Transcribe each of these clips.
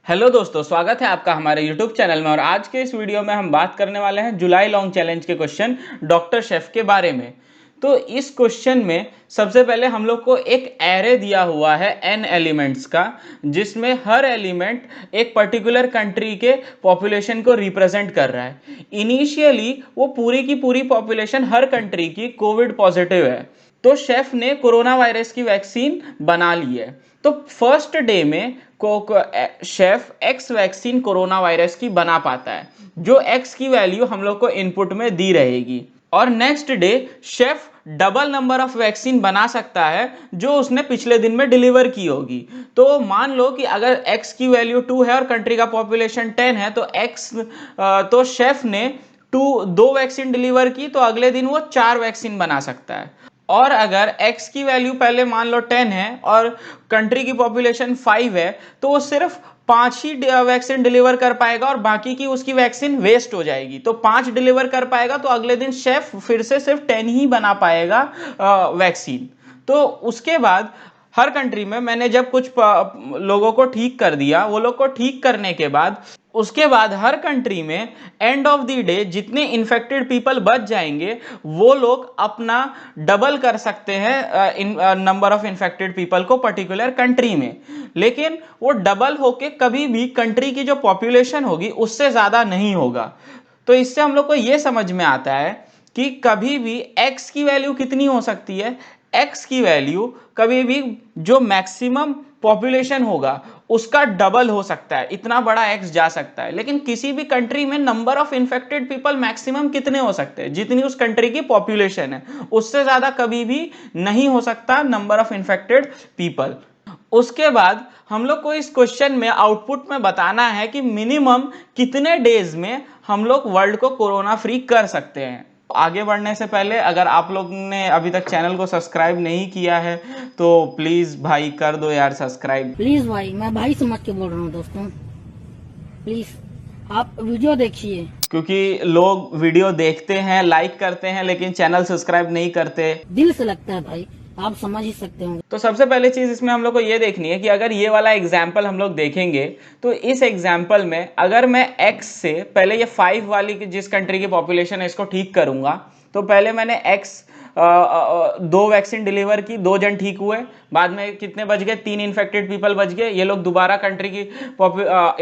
Hello दोस्तों, स्वागत है आपका हमारे यूट्यूब चैनल में। और आज के इस वीडियो में हम बात करने वाले हैं जुलाई लॉन्ग चैलेंज के क्वेश्चन डॉक्टर शेफ के बारे में। तो इस क्वेश्चन में सबसे पहले हम लोग को एक एरे दिया हुआ है n एलिमेंट्स का, जिसमें हर एलिमेंट एक पर्टिकुलर कंट्री के पॉपुलेशन को रिप्रेजेंट कर रहा है। इनिशियली वो पूरी की पूरी पॉपुलेशन हर कंट्री की कोविड पॉजिटिव है, तो शेफ ने कोरोना वायरस की वैक्सीन बना ली है। तो फर्स्ट डे में chef x vaccine corona virus की बना पाता है, जो एक्स की वैल्यू हम लोग को इनपुट में दी रहेगी। और next day chef double number of vaccine बना सकता है जो उसने पिछले दिन में डिलीवर की होगी। तो मान लो कि अगर x की वैल्यू 2 है और कंट्री का पॉपुलेशन 10 है, तो शेफ ने दो वैक्सीन डिलीवर की, तो अगले दिन वो 4 वैक्सीन बना सकता है। और अगर x की वैल्यू पहले मान लो 10 है और कंट्री की पॉपुलेशन 5 है, तो वो सिर्फ 5 ही वैक्सीन डिलीवर कर पाएगा और बाकी की उसकी वैक्सीन वेस्ट हो जाएगी। तो 5 डिलीवर कर पाएगा, तो अगले दिन शेफ फिर से सिर्फ 10 ही बना पाएगा वैक्सीन। तो उसके बाद हर कंट्री में मैंने जब कुछ लोगों को ठीक कर दिया, वो लोग को ठीक करने के बाद उसके बाद हर कंट्री में एंड ऑफ द डे जितने इन्फेक्टेड पीपल बच जाएंगे, वो लोग अपना डबल कर सकते हैं नंबर ऑफ इन्फेक्टेड पीपल को पर्टिकुलर कंट्री में। लेकिन वो डबल होके कभी भी कंट्री की जो पॉपुलेशन होगी उससे ज्यादा नहीं होगा। तो इससे हम लोग को ये समझ में आता है कि कभी भी x की वैल्यू कितनी हो सकती है। x की वैल्यू कभी भी जो मैक्सिमम पॉपुलेशन होगा उसका डबल हो सकता है, इतना बड़ा x जा सकता है। लेकिन किसी भी कंट्री में number of infected people maximum कितने हो सकते हैं, जितनी उस कंट्री की पॉपुलेशन है, उससे ज्यादा कभी भी नहीं हो सकता नंबर ऑफ इन्फेक्टेड पीपल। उसके बाद हम लोग को इस क्वेश्चन में आउटपुट में बताना है कि मिनिमम कितने डेज में हम लोग वर्ल्ड को कोरोना फ्री कर सकते हैं। आगे बढ़ने से पहले अगर आप लोग ने अभी तक चैनल को सब्सक्राइब नहीं किया है तो प्लीज भाई कर दो यार सब्सक्राइब। प्लीज भाई, मैं भाई समझ के बोल रहा हूँ दोस्तों, प्लीज आप वीडियो देखिए। क्योंकि लोग वीडियो देखते हैं, लाइक करते हैं, लेकिन चैनल सब्सक्राइब नहीं करते। दिल से लगता है भाई, आप समझ ही सकते होंगे। तो सबसे पहले चीज इसमें हम लोग को ये देखनी है कि अगर ये वाला एग्जाम्पल हम लोग देखेंगे, तो इस एग्जाम्पल में अगर मैं x से पहले ये 5 वाली जिस कंट्री की पॉपुलेशन है इसको ठीक करूंगा, तो पहले मैंने x 2 वैक्सीन डिलीवर की, 2 जन ठीक हुए, बाद में कितने बच गए, 3 इन्फेक्टेड पीपल बच गए। ये लोग दोबारा कंट्री की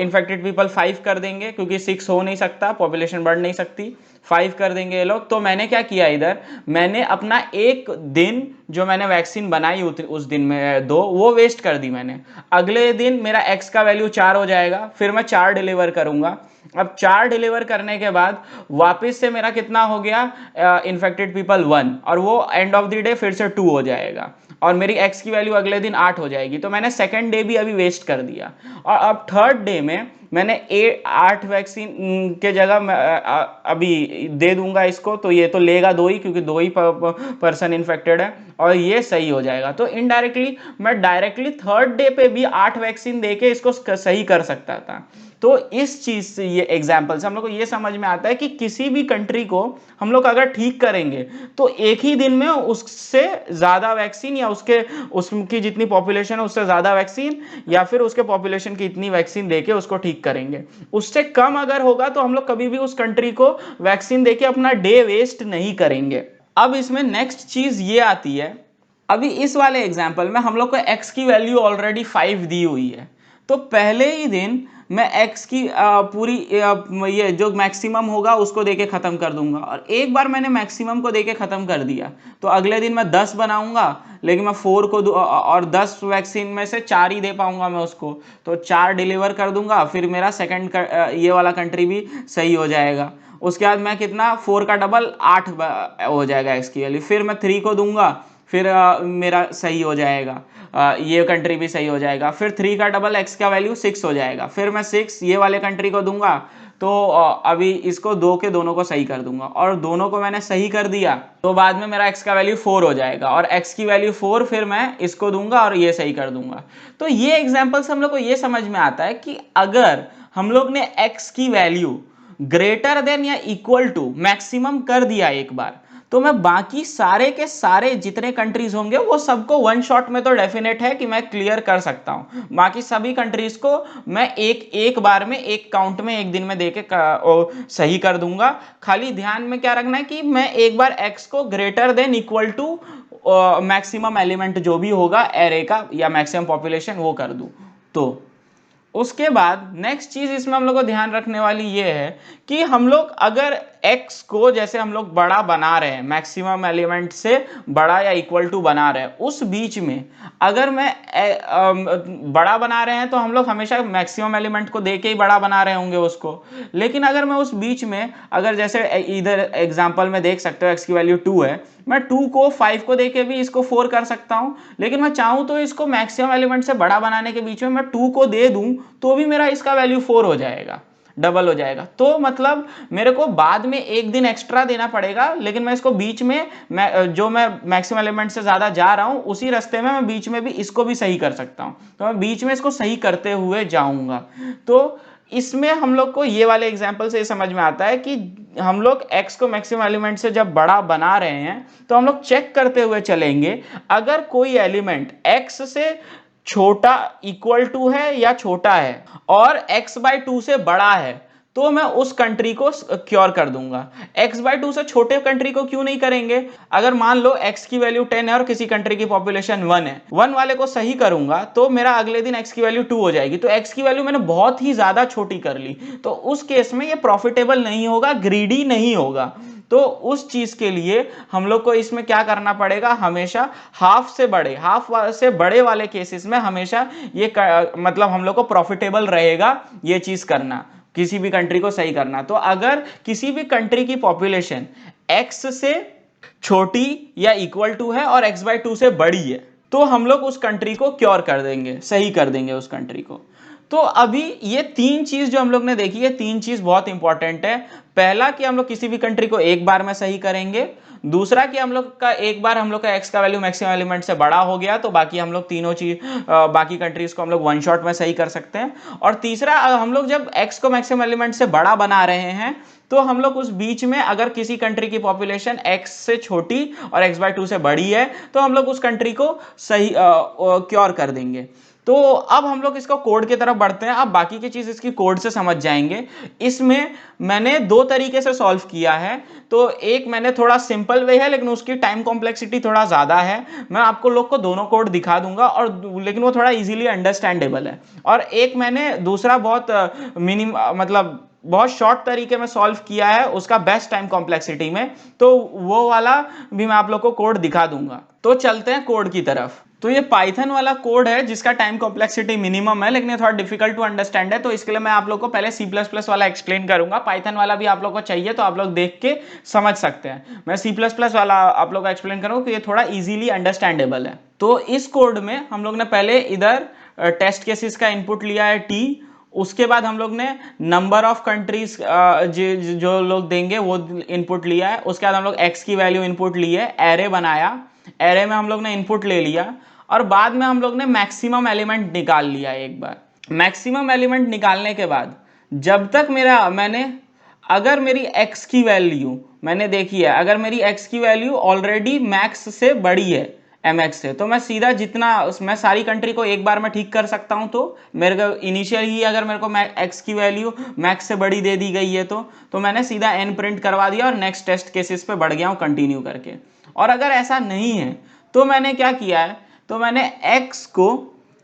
इन्फेक्टेड पीपल 5 कर देंगे, क्योंकि 6 हो नहीं सकता, पॉपुलेशन बढ़ नहीं सकती, 5 कर देंगे ये लोग। तो मैंने क्या किया, इधर मैंने अपना एक दिन जो मैंने वैक्सीन बनाई उस दिन में 2, वो वेस्ट कर दी मैंने। अगले दिन मेरा x का वैल्यू 4 हो जाएगा, फिर मैं 4 डिलीवर करूंगा। अब 4 डिलीवर करने के बाद वापस से मेरा कितना हो गया, इन्फेक्टेड पीपल 1, और वो एंड ऑफ द डे फिर से 2 हो जाएगा, और मेरी x की वैल्यू अगले दिन 8 हो जाएगी। तो मैंने सेकेंड डे भी अभी वेस्ट कर दिया। और अब थर्ड डे में मैंने 8 वैक्सीन के जगह अभी दे दूंगा इसको, तो ये तो लेगा 2 ही, क्योंकि 2 ही पर्सन इन्फेक्टेड है, और ये सही हो जाएगा। तो इनडायरेक्टली मैं डायरेक्टली थर्ड डे पे भी 8 वैक्सीन देके इसको सही कर सकता था। तो इस चीज से, ये एग्जाम्पल से हम लोग को ये समझ में आता है कि किसी भी कंट्री को हम लोग अगर ठीक करेंगे तो एक ही दिन में उससे ज्यादा वैक्सीन, या उसकी जितनी पॉपुलेशन है उससे ज्यादा वैक्सीन, या फिर उसके पॉपुलेशन की इतनी वैक्सीन देके उसको ठीक करेंगे। उससे कम अगर होगा तो हम लोग कभी भी उस कंट्री को वैक्सीन देके अपना डे वेस्ट नहीं करेंगे। अब इसमें नेक्स्ट चीज ये आती है, अभी इस वाले एग्जाम्पल में हम लोग को x की वैल्यू ऑलरेडी 5 दी हुई है, तो पहले ही दिन मैं x की पूरी ये जो मैक्सिमम होगा उसको देके खत्म कर दूंगा। और एक बार मैंने मैक्सिमम को देके खत्म कर दिया, तो अगले दिन मैं 10 बनाऊंगा, लेकिन मैं 4 को और 10 वैक्सीन में से 4 ही दे पाऊंगा मैं उसको, तो 4 डिलीवर कर दूंगा, फिर मेरा सेकंड ये वाला कंट्री भी सही हो जाएगा। उसके बाद मैं कितना, 4 का डबल 8 हो जाएगा x की वैल्यू, फिर मैं 3 को दूंगा, फिर मेरा सही हो जाएगा, ये कंट्री भी सही हो जाएगा, फिर 3 का डबल x का वैल्यू 6 हो जाएगा, फिर मैं 6 ये वाले कंट्री को दूंगा, तो अभी इसको 2 के दोनों को सही कर दूंगा, और दोनों को मैंने सही कर दिया, तो बाद में मेरा x का वैल्यू 4 हो जाएगा, और x की वैल्यू 4 फिर मैं इसको दूंगा और ये सही कर दूंगा। तो ये एग्जाम्पल से हम लोग को ये समझ में आता है कि अगर हम लोग ने x की वैल्यू ग्रेटर देन या इक्वल टू मैक्सिमम कर दिया एक बार, तो मैं बाकी सारे के सारे जितने कंट्रीज होंगे वो सबको वन शॉट में तो डेफिनेट है कि मैं क्लियर कर सकता हूँ। बाकी सभी कंट्रीज को मैं एक बार में एक काउंट में एक दिन में देके सही कर दूंगा। खाली ध्यान में क्या रखना है कि मैं एक बार x को greater than equal to maximum element जो भी होगा एरे का या मैक्सिमम पॉपुलेशन वो कर दूं। तो उसके बाद नेक्स्ट चीज इसमें हम लोग को ध्यान रखने वाली ये है कि हम लोग अगर x को जैसे हम लोग बड़ा बना रहे हैं, मैक्सिमम एलिमेंट से बड़ा या इक्वल टू बना रहे हैं, उस बीच में अगर मैं बड़ा बना रहे हैं तो हम लोग हमेशा मैक्सिमम एलिमेंट को दे के ही बड़ा बना रहे होंगे उसको। लेकिन अगर मैं उस बीच में अगर जैसे इधर एग्जांपल में देख सकते हो x की वैल्यू 2 है, मैं 2 को 5 को देके भी इसको 4 कर सकता हूं। लेकिन मैं चाहूं तो इसको मैक्सिमम एलिमेंट से बड़ा बनाने के बीच में मैं 2 को दे दूं तो भी मेरा इसका वैल्यू 4 हो जाएगा, डबल हो जाएगा। तो मतलब मेरे को बाद में एक दिन एक्स्ट्रा देना पड़ेगा, लेकिन मैं इसको बीच में जो मैं मैक्सिमम एलिमेंट से ज्यादा जा रहा हूं उसी रास्ते में मैं बीच में भी इसको भी सही कर सकता हूं। तो मैं बीच में इसको सही करते हुए जाऊंगा। तो इसमें हम लोग को ये वाले एग्जाम्पल से समझ में आता है कि हम लोग x को मैक्सिमम एलिमेंट से जब बड़ा बना रहे हैं तो हम लोग चेक करते हुए चलेंगे, अगर कोई एलिमेंट x से छोटा इक्वल टू है या छोटा है और x/2 से बड़ा है तो मैं उस कंट्री को क्योर कर दूंगा। x/2 से छोटे कंट्री को क्यों नहीं करेंगे? अगर मान लो x की वैल्यू 10 है और किसी कंट्री की पॉपुलेशन 1 है, 1 वाले को सही करूंगा तो मेरा अगले दिन x की वैल्यू 2 हो जाएगी। तो x की वैल्यू मैंने बहुत ही ज्यादा छोटी कर ली, तो उस केस में ये प्रॉफिटेबल नहीं होगा, ग्रीडी नहीं होगा। तो उस चीज के लिए हम लोग को इसमें क्या करना पड़ेगा, हमेशा हाफ से बड़े वाले केसेस में हमेशा ये मतलब हम लोग को प्रॉफिटेबल रहेगा ये चीज करना, किसी भी कंट्री को सही करना। तो अगर किसी भी कंट्री की पॉपुलेशन x से छोटी या इक्वल टू है और x/2 से बड़ी है तो हम लोग उस कंट्री को क्योर कर देंगे, सही कर देंगे उस कंट्री को। तो अभी ये तीन चीज जो हम लोग ने देखी है, तीन चीज बहुत इंपॉर्टेंट है। पहला कि हम लोग किसी भी कंट्री को एक बार में सही करेंगे, दूसरा कि हम लोग का एक बार हम लोग का x का वैल्यू मैक्सिमम एलिमेंट से बड़ा हो गया तो बाकी हम लोग तीनों चीज बाकी कंट्रीज को हम लोग वन शॉट में सही कर सकते हैं। और तीसरा हम लोग जब x को मैक्सिमम एलिमेंट से बड़ा बना रहे हैं तो हम लोग उस बीच में अगर किसी कंट्री की पॉपुलेशन x से छोटी और x/2 से बड़ी है तो हम लोग उस कंट्री को सही क्योर कर देंगे। तो अब हम लोग इसका कोड की तरफ बढ़ते हैं। अब बाकी की चीज इसकी कोड से समझ जाएंगे। इसमें मैंने दो तरीके से सॉल्व किया है। तो एक मैंने थोड़ा सिंपल वे है लेकिन उसकी टाइम कॉम्प्लेक्सिटी थोड़ा ज्यादा है। मैं आपको लोग को दोनों कोड दिखा दूंगा और लेकिन वो थोड़ा इजीली अंडरस्टैंडेबल है। और एक मैंने दूसरा बहुत मतलब बहुत शॉर्ट तरीके में सॉल्व किया है, उसका बेस्ट टाइम कॉम्प्लेक्सिटी में, तो वो वाला भी मैं आप लोग को कोड दिखा दूंगा। तो चलते हैं कोड की तरफ। तो ये पाइथन वाला कोड है जिसका टाइम कॉम्प्लेक्सिटी मिनिमम है लेकिन ये थोड़ा डिफिकल्ट टू अंडरस्टैंड है, तो इसके लिए मैं आप लोग को पहले C++ वाला एक्सप्लेन करूंगा। पाइथन वाला भी आप लोग को चाहिए तो आप लोग देख के समझ सकते हैं। मैं C++ वाला आप लोग को एक्सप्लेन करूंगा, तो ये थोड़ा इजीली अंडरस्टैंडेबल है। तो इस कोड में हम लोग ने पहले इधर टेस्ट केसेस का इनपुट लिया है T, उसके बाद हम लोग ने नंबर ऑफ कंट्रीज जो लोग देंगे वो इनपुट लिया है। उसके बाद हम लोग x की वैल्यू इनपुट ली है, एरे बनाया, एरे में हम लोग ने इनपुट ले लिया और बाद में हम लोग ने मैक्सिमम एलिमेंट निकाल लिया। एक बार मैक्सिमम एलिमेंट निकालने के बाद जब तक अगर मेरी x की वैल्यू मैंने देखी है, अगर मेरी x की वैल्यू ऑलरेडी मैक्स से बड़ी है mx से, तो मैं सीधा मैं सारी कंट्री को एक बार में ठीक कर सकता हूं। तो मेरे को इनिशियल ही अगर मेरे को x की वैल्यू मैक्स से बड़ी दे दी गई है तो मैंने सीधा n प्रिंट करवा दिया और नेक्स्ट टेस्ट केसेस पे बढ़ गया हूं कंटिन्यू करके। और अगर ऐसा नहीं है तो मैंने क्या किया है, तो मैंने x को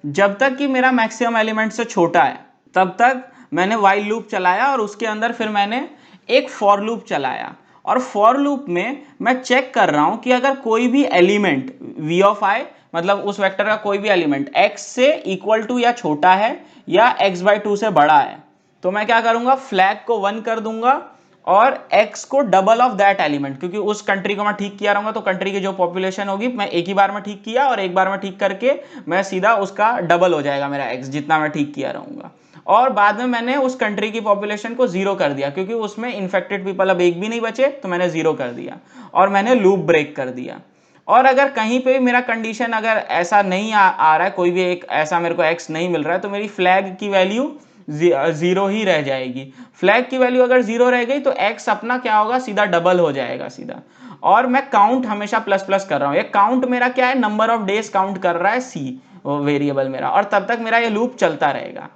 जब तक कि मेरा मैक्सिमम एलिमेंट से छोटा है तब तक मैंने while लूप चलाया और उसके अंदर फिर मैंने एक फॉर लूप चलाया। और फॉर लूप में मैं चेक कर रहा हूं कि अगर कोई भी एलिमेंट v ऑफ i मतलब उस वेक्टर का कोई भी एलिमेंट x से इक्वल टू या छोटा है या x/2 से बड़ा है तो मैं क्या करूंगा, फ्लैग को 1 कर दूंगा और x को डबल ऑफ दैट एलिमेंट, क्योंकि उस कंट्री को मैं ठीक किया रहूंगा तो कंट्री की जो पॉपुलेशन होगी मैं एक ही बार में ठीक किया और एक बार में ठीक करके मैं सीधा उसका डबल हो जाएगा मेरा x जितना मैं ठीक किया रहूंगा। और बाद में मैंने उस कंट्री की पॉपुलेशन को 0 कर दिया क्योंकि उसमें इन्फेक्टेड पीपल अब एक भी नहीं बचे, तो मैंने 0 कर दिया और मैंने लूप ब्रेक कर दिया। और अगर कहीं पे मेरा कंडीशन अगर ऐसा नहीं आ रहा है, कोई भी एक ऐसा मेरे को x नहीं मिल रहा है, तो मेरी फ्लैग की वैल्यू 0 ही रह जाएगी। फ्लैग की वैल्यू अगर 0 रह गई तो x अपना क्या होगा, सीधा डबल हो जाएगा सीधा। और मैं काउंट हमेशा प्लस प्लस कर रहा हूँ। ये काउंट मेरा क्या है, नंबर ऑफ डेज काउंट कर रहा है सी वेरिएबल मेरा, और तब तक मेरा ये लूप चलता रहेगा।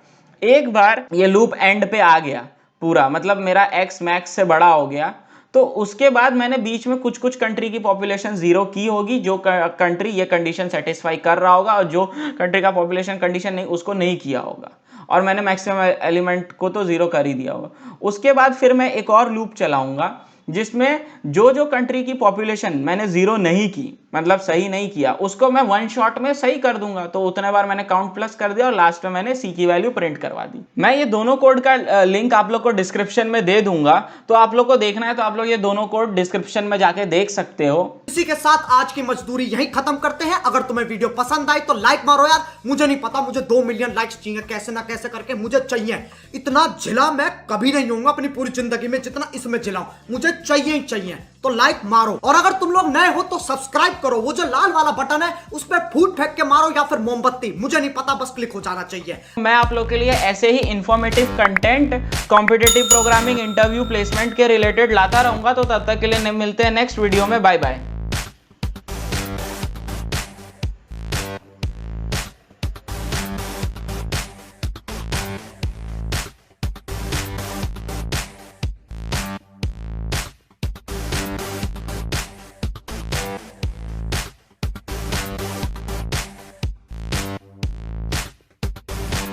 एक बार ये लूप एंड पे आ गया पूरा, मतलब मेरा एक्स मैक्स से बड़ा हो गया, तो उसके बाद मैंने बीच में कुछ कुछ कंट्री की पॉपुलेशन जीरो की होगी, जो कंट्री ये कंडीशन सेटिस्फाई कर रहा होगा, और जो कंट्री का पॉपुलेशन कंडीशन नहीं उसको नहीं किया होगा, और मैंने मैक्सिमम एलिमेंट को तो जीरो कर ही दिया होगा। उसके बाद फिर मैं एक और लूप चलाऊंगा जिसमें जो जो कंट्री की पॉपुलेशन मैंने जीरो नहीं की, मतलब सही नहीं किया, उसको मैं वन शॉट में सही कर दूंगा। तो उतने बार मैंने काउंट प्लस कर दिया और लास्ट में मैंने सी की वैल्यू प्रिंट करवा दी। मैं ये दोनों कोड का लिंक आप लोग को डिस्क्रिप्शन में दे दूंगा, तो आप लोग को देखना है तो आप लोग ये दोनों कोड डिस्क्रिप्शन में जाके देख सकते हो। इसी के साथ आज की मजदूरी यही खत्म करते हैं। अगर तुम्हें वीडियो पसंद आई तो लाइक मारो यार, मुझे नहीं पता, मुझे 2 मिलियन लाइक्स चाहिए, कैसे ना कैसे करके मुझे चाहिए। इतना झिला मैं कभी नहीं होऊंगा अपनी पूरी जिंदगी में जितना इसमें झिलाऊं, मुझे चाहिए ही चाहिए। तो लाइक मारो, और अगर तुम लोग नए हो तो सब्सक्राइब करो, वो जो लाल वाला बटन है उस पर फूट फेंक के मारो या फिर मोमबत्ती, मुझे नहीं पता, बस क्लिक हो जाना चाहिए। मैं आप लोग के लिए ऐसे ही informative content competitive programming interview placement के रिलेटेड लाता रहूंगा। तो तब तक के लिए मिलते हैं नेक्स्ट वीडियो में। Bye bye.